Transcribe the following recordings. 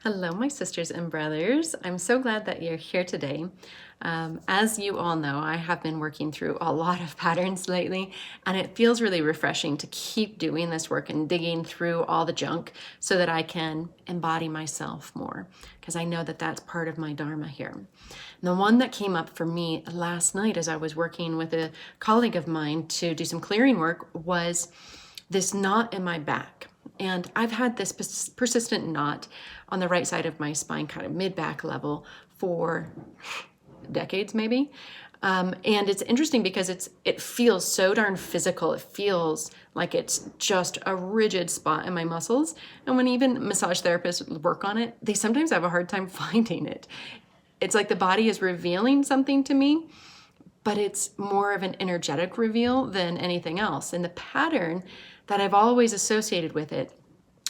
Hello, my sisters and brothers. I'm so glad that you're here today. As you all know, I have been working through a lot of patterns lately, and it feels really refreshing to keep doing this work and digging through all the junk so that I can embody myself more, because I know that that's part of my Dharma here. And the one that came up for me last night as I was working with a colleague of mine to do some clearing work was this knot in my back. And I've had this persistent knot on the right side of my spine, kind of mid-back level, for decades maybe. And it's interesting because it feels so darn physical. It feels like it's just a rigid spot in my muscles. And when even massage therapists work on it, they sometimes have a hard time finding it. It's like the body is revealing something to me, but it's more of an energetic reveal than anything else. And the pattern that I've always associated with it,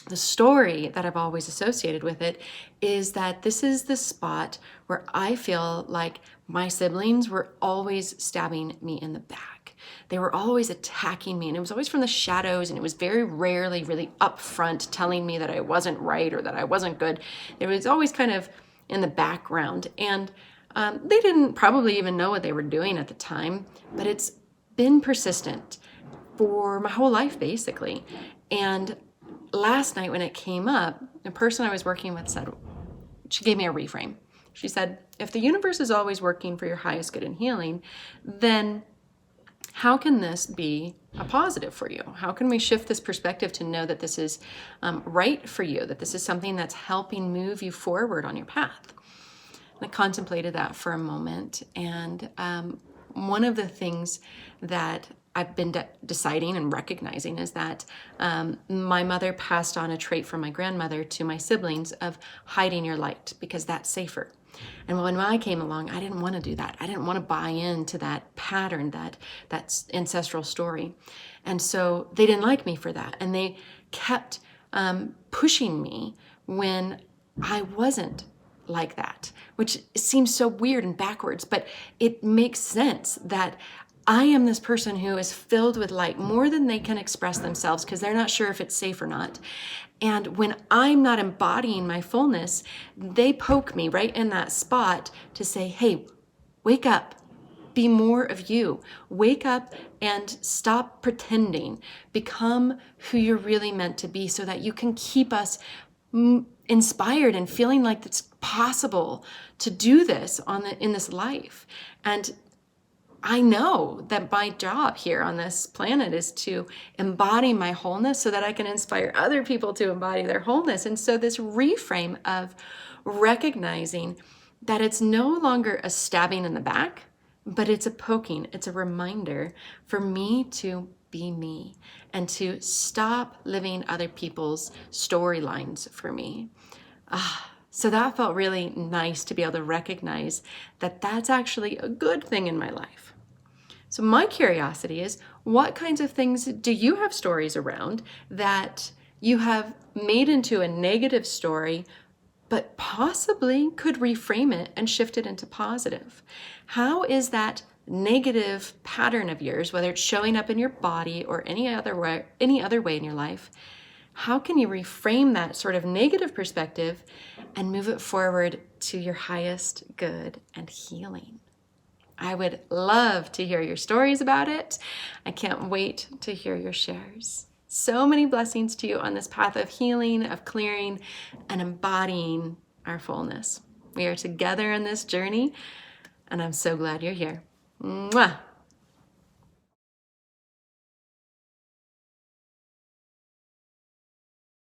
the story that I've always associated with it, is that this is the spot where I feel like my siblings were always stabbing me in the back. They were always attacking me, and it was always from the shadows, and it was very rarely really upfront telling me that I wasn't right or that I wasn't good. It was always kind of in the background, and they didn't probably even know what they were doing at the time, but it's been persistent for my whole life, basically. And last night when it came up, the person I was working with said, she gave me a reframe. She said, if the universe is always working for your highest good and healing, then how can this be a positive for you? How can we shift this perspective to know that this is right for you, that this is something that's helping move you forward on your path? And I contemplated that for a moment, and one of the things that I've been deciding and recognizing is that my mother passed on a trait from my grandmother to my siblings of hiding your light because that's safer. And when I came along, I didn't want to do that. I didn't want to buy into that pattern, that ancestral story. And so they didn't like me for that. And they kept pushing me when I wasn't like that, which seems so weird and backwards, but it makes sense that I am this person who is filled with light more than they can express themselves because they're not sure if it's safe or not. And when I'm not embodying my fullness, they poke me right in that spot to say, hey, wake up, be more of you. Wake up and stop pretending. Become who you're really meant to be so that you can keep us inspired and feeling like it's possible to do this in this life. And I know that my job here on this planet is to embody my wholeness so that I can inspire other people to embody their wholeness. And so this reframe of recognizing that it's no longer a stabbing in the back, but it's a poking, it's a reminder for me to be me and to stop living other people's storylines for me. So that felt really nice to be able to recognize that that's actually a good thing in my life. So my curiosity is, what kinds of things do you have stories around that you have made into a negative story, but possibly could reframe it and shift it into positive? How is that negative pattern of yours, whether it's showing up in your body or any other way in your life, how can you reframe that sort of negative perspective and move it forward to your highest good and healing? I would love to hear your stories about it. I can't wait to hear your shares. So many blessings to you on this path of healing, of clearing, and embodying our fullness. We are together in this journey, and I'm so glad you're here. Mwah!